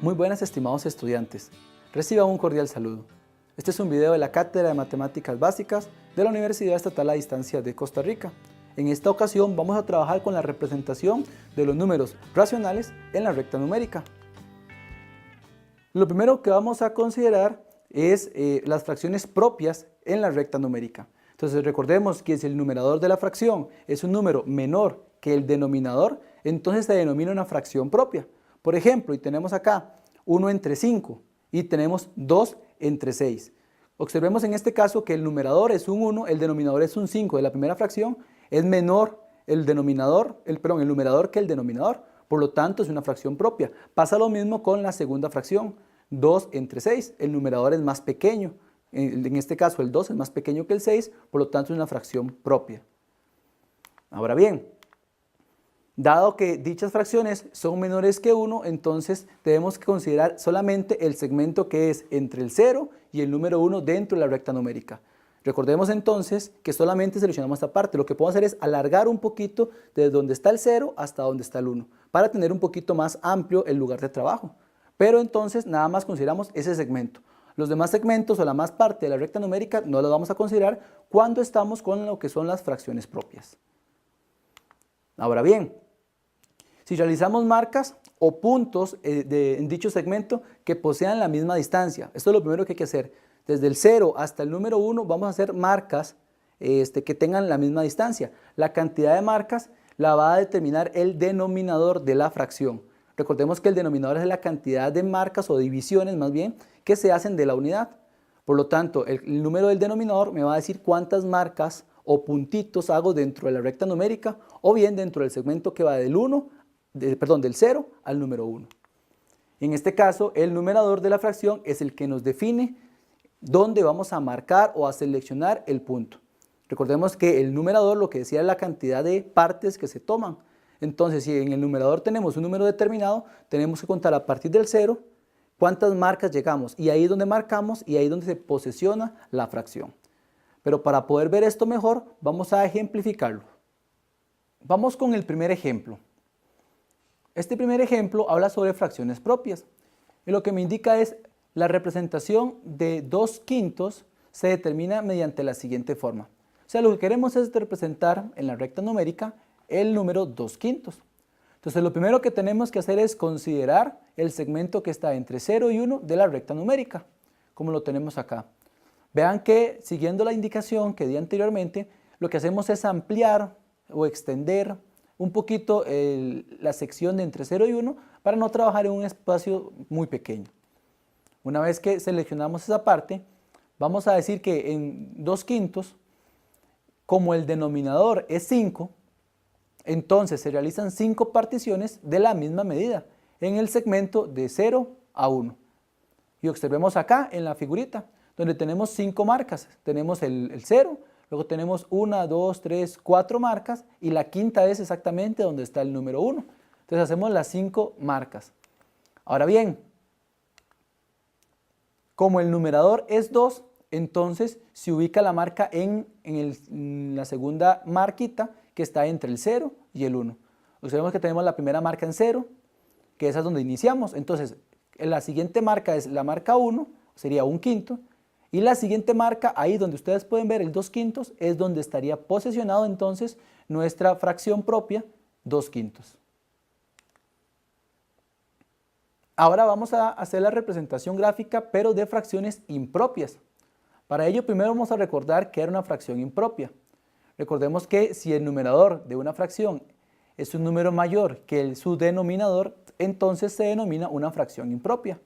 Muy buenas, estimados estudiantes. Reciban un cordial saludo. Este es un video de la Cátedra de Matemáticas Básicas de la Universidad Estatal a Distancia de Costa Rica. En esta ocasión vamos a trabajar con la representación de los números racionales en la recta numérica. Lo primero que vamos a considerar es las fracciones propias en la recta numérica. Entonces recordemos que si el numerador de la fracción es un número menor que el denominador, entonces se denomina una fracción propia. Por ejemplo, y tenemos acá 1 entre 5 y tenemos 2 entre 6. Observemos en este caso que el numerador es un 1, el denominador es un 5 de la primera fracción, es menor el numerador que el denominador, por lo tanto es una fracción propia. Pasa lo mismo con la segunda fracción, 2 entre 6, el numerador es más pequeño, en este caso el 2 es más pequeño que el 6, por lo tanto es una fracción propia. Ahora bien, dado que dichas fracciones son menores que 1, entonces debemos considerar solamente el segmento que es entre el 0 y el número 1 dentro de la recta numérica. Recordemos entonces que solamente seleccionamos esta parte. Lo que podemos hacer es alargar un poquito desde donde está el 0 hasta donde está el 1, para tener un poquito más amplio el lugar de trabajo. Pero entonces nada más consideramos ese segmento. Los demás segmentos o la más parte de la recta numérica no los vamos a considerar cuando estamos con lo que son las fracciones propias. Ahora bien, si realizamos marcas o puntos en dicho segmento que posean la misma distancia, esto es lo primero que hay que hacer. Desde el 0 hasta el número 1 vamos a hacer marcas que tengan la misma distancia. La cantidad de marcas la va a determinar el denominador de la fracción. Recordemos que el denominador es la cantidad de marcas o divisiones más bien que se hacen de la unidad. Por lo tanto, el número del denominador me va a decir cuántas marcas o puntitos hago dentro de la recta numérica o bien dentro del segmento que va del 0 al número 1. En este caso, el numerador de la fracción es el que nos define dónde vamos a marcar o a seleccionar el punto. Recordemos que el numerador lo que decía es la cantidad de partes que se toman. Entonces, si en el numerador tenemos un número determinado, tenemos que contar a partir del 0 cuántas marcas llegamos, y ahí es donde marcamos y ahí es donde se posesiona la fracción. Pero para poder ver esto mejor, vamos a ejemplificarlo. Vamos con el primer ejemplo. Este primer ejemplo habla sobre fracciones propias, y lo que me indica es la representación de 2/5 se determina mediante la siguiente forma. O sea, lo que queremos es representar en la recta numérica el número 2/5. Entonces, lo primero que tenemos que hacer es considerar el segmento que está entre 0 y 1 de la recta numérica, como lo tenemos acá. Vean que, siguiendo la indicación que di anteriormente, lo que hacemos es ampliar o extender un poquito la sección de entre 0 y 1 para no trabajar en un espacio muy pequeño. Una vez que seleccionamos esa parte, vamos a decir que en 2/5, como el denominador es 5, entonces se realizan 5 particiones de la misma medida en el segmento de 0 a 1. Y observemos acá en la figurita, donde tenemos 5 marcas. Tenemos el 0, luego tenemos 1, 2, 3, 4 marcas y la quinta es exactamente donde está el número 1. Entonces hacemos las 5 marcas. Ahora bien, como el numerador es 2, entonces se ubica la marca en la segunda marquita que está entre el 0 y el 1. Observemos que tenemos la primera marca en 0, que esa es donde iniciamos. Entonces, la siguiente marca es la marca 1, sería 1/5. Y la siguiente marca, ahí donde ustedes pueden ver el 2/5, es donde estaría posesionado entonces nuestra fracción propia 2/5. Ahora vamos a hacer la representación gráfica, pero de fracciones impropias. Para ello, primero vamos a recordar que era una fracción impropia. Recordemos que si el numerador de una fracción es un número mayor que su denominador, entonces se denomina una fracción impropia.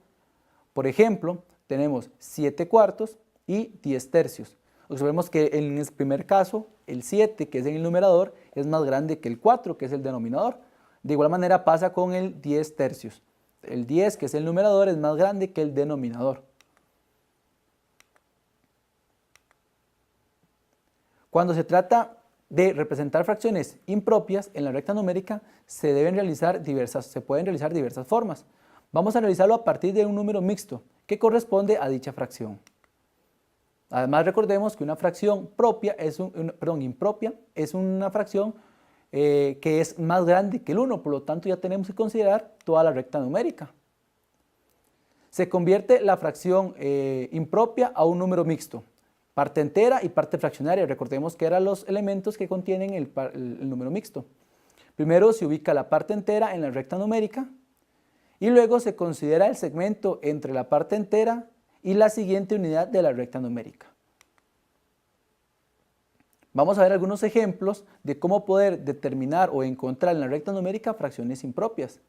Por ejemplo, tenemos 7/4 y 10/3. Observemos que en el primer caso, el 7, que es en el numerador, es más grande que el 4, que es el denominador. De igual manera pasa con el 10/3. El 10, que es el numerador, es más grande que el denominador. Cuando se trata de representar fracciones impropias en la recta numérica, se pueden realizar diversas formas. Vamos a realizarlo a partir de un número mixto que corresponde a dicha fracción. Además, recordemos que una fracción impropia es una fracción que es más grande que el 1, por lo tanto ya tenemos que considerar toda la recta numérica. Se convierte la fracción impropia a un número mixto, parte entera y parte fraccionaria. Recordemos que eran los elementos que contienen el número mixto. Primero se ubica la parte entera en la recta numérica y luego se considera el segmento entre la parte entera y la siguiente unidad de la recta numérica. Vamos a ver algunos ejemplos de cómo poder determinar o encontrar en la recta numérica fracciones impropias.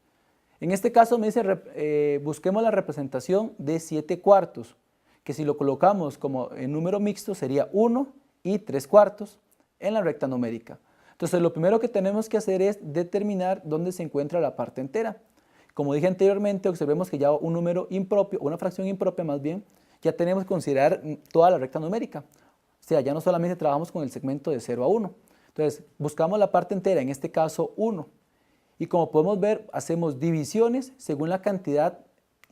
En este caso me dice, busquemos la representación de 7/4, que si lo colocamos como en número mixto sería 1 y 3/4 en la recta numérica. Entonces lo primero que tenemos que hacer es determinar dónde se encuentra la parte entera. Como dije anteriormente, observemos que ya un número impropio, una fracción impropia más bien, ya tenemos que considerar toda la recta numérica. O sea, ya no solamente trabajamos con el segmento de 0 a 1. Entonces buscamos la parte entera, en este caso 1. Y como podemos ver, hacemos divisiones según la cantidad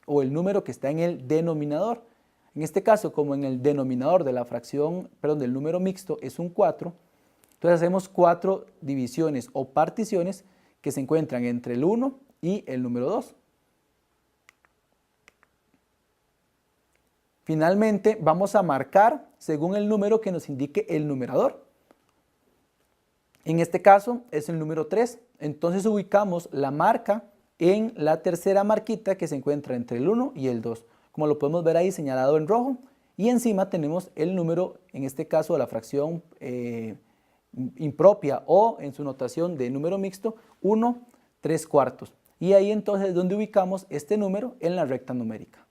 o el número que está en el denominador. En este caso, como en el denominador de la fracción, perdón, del número mixto es un 4, entonces hacemos 4 divisiones o particiones que se encuentran entre el 1 y el número 2. Finalmente, vamos a marcar según el número que nos indique el numerador. En este caso es el número 3, entonces ubicamos la marca en la tercera marquita que se encuentra entre el 1 y el 2, como lo podemos ver ahí señalado en rojo, y encima tenemos el número, en este caso la fracción impropia o en su notación de número mixto, 1 3/4, y ahí entonces es donde ubicamos este número en la recta numérica.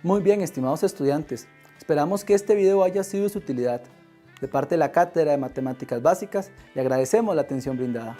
Muy bien, estimados estudiantes, esperamos que este video haya sido de su utilidad. De parte de la Cátedra de Matemáticas Básicas, le agradecemos la atención brindada.